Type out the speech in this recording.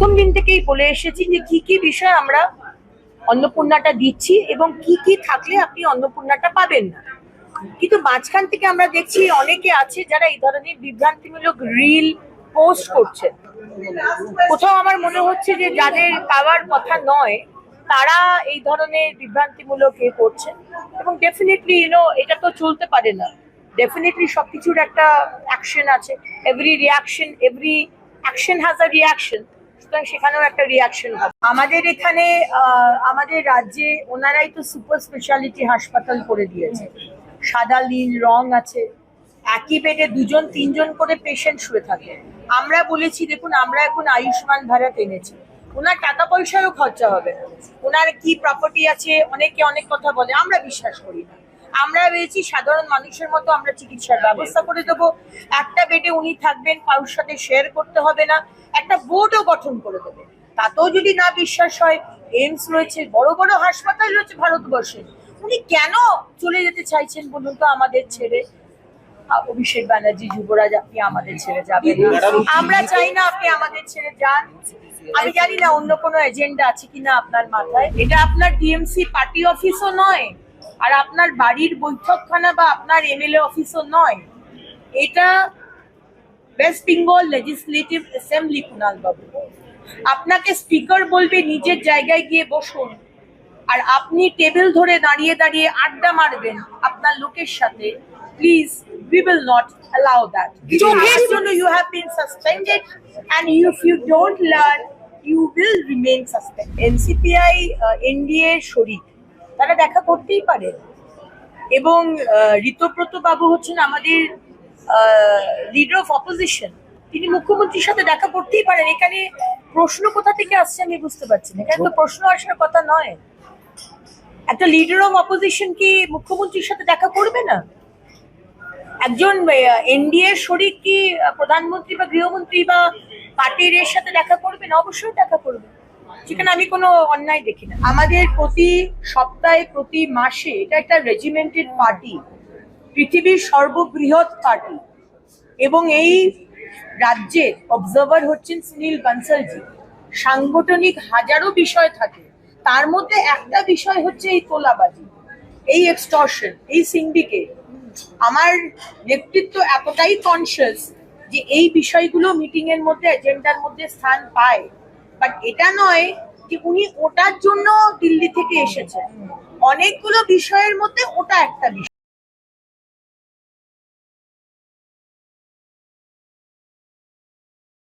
প্রথম দিন থেকেই বলে এসেছি যে কি কি বিষয় আমরা অন্নপূর্ণাটা দিচ্ছি এবং কি কি থাকলে আপনি অন্নপূর্ণাটা পাবেন না। কিন্তু মাঝখান থেকে আমরা দেখছি অনেকে আছে যারা এই ধরনের বিভ্রান্তিমূলক রিল পোস্ট করছে। কোথাও আমার মনে হচ্ছে যে যাদের পাওয়ার কথা নয় তারা এই ধরনের বিভ্রান্তিমূলক করছে এবং ডেফিনেটলি এটা তো চলতে পারে না। ডেফিনেটলি সবকিছুর একটা অ্যাকশন আছে। Every action has a reaction, সুতরাং সেখানেও একটা রিয়াকশন হবে। আমাদের এখানে আমাদের রাজ্যে ওনারাই তো সুপার স্পেশালিটি হাসপাতাল করে দিয়েছে। সাদা নীল রং আছে, একই বেডে দুজন তিনজন করে পেশেন্ট শুয়ে থাকে। আমরা বলেছি দেখুন আমরা এখন আয়ুষ্মান ভারত এনেছি, ওনার টাকা পয়সারও খরচা হবে না। ওনার কি প্রপার্টি আছে, অনেকে অনেক কথা বলে, আমরা বিশ্বাস করি না। আমরা ভেবেছি সাধারণ মানুষের মতো আমরা চিকিৎসার ব্যবস্থা করে দেবো। একটা বেডে উনি থাকবেন, কারোর সাথে শেয়ার করতে হবে না, একটা বোর্ডও গঠন করে দেবে। তাতেও যদি না বিশ্বাস হয়, এইমস রয়েছে, বড় বড় হাসপাতাল রয়েছে ভারতবর্ষে, উনি কেন চলে যেতে চাইছেন বলুন তো আমাদের ছেড়ে? অভিষেক ব্যানার্জি, যুবরাজ, আপনি আমাদের ছেড়ে যাবেন না, আমরা চাই না আপনি আমাদের ছেড়ে যান। আমি জানি না অন্য কোনো এজেন্ডা আছে কিনা আপনার মাথায়। এটা আপনার টিএমসি পার্টি অফিসও নয়, আর আপনার বাড়ির বৈঠকখানা বা আপনার এমএলএ অফিসও নয়। এটা West Bengal legislative assembly. Kunal বাবু, আপনাকে স্পিকার বলবে নিজের জায়গায় গিয়ে বসুন, আর আপনি টেবিল ধরে দাঁড়িয়ে দাঁড়িয়ে আড্ডা মারবেন আপনার লোকের সাথে। Please, we will not allow that. You have been suspended, and if you don't learn, you will remain suspended. NCPI NDA শরিক, তারা দেখা করতেই পারে। এবং ঋতব্রত বাবু হচ্ছেন আমাদের লিডার অফ অপোজিশন, তিনি মুখ্যমন্ত্রীর সাথে দেখা করতেই পারেন। এখানে প্রশ্ন কোথা থেকে আসছে আমি বুঝতে পারছি না। এখানে তো প্রশ্ন আসার কথা নয়। একটা লিডার অফ অপোজিশন কি মুখ্যমন্ত্রীর সাথে দেখা করবে না? একজন এনডিএ শরিক কি প্রধানমন্ত্রী বা গৃহমন্ত্রী বা পার্টির এর সাথে দেখা করবে না? অবশ্যই দেখা করবে, সেখানে আমি কোনো অন্যায় দেখি না। আমাদের প্রতি সপ্তাহে, প্রতি মাসে, এটা একটা রেজিমেন্টেড পার্টি, পৃথিবীর সর্ববৃহৎ পার্টি, এবং এই রাজ্যে অবজারভার হচ্ছেন সুনীল বানসালজি। সাংগঠনিক হাজারো বিষয় থাকে, তার মধ্যে একটা বিষয় হচ্ছে এই তোলাবাজি, এই এক্সটর্শন, এই সিন্ডিকেট। আমার নেতৃত্ব এতটাই কনসিয়াস যে এই বিষয়গুলো মিটিং এর মধ্যে, এজেন্ডার মধ্যে স্থান পায়। বাট এটা নয় যে উনি ওটার জন্য দিল্লি থেকে এসেছেন। অনেকগুলো বিষয়ের মধ্যে ওটা একটা বিষয়।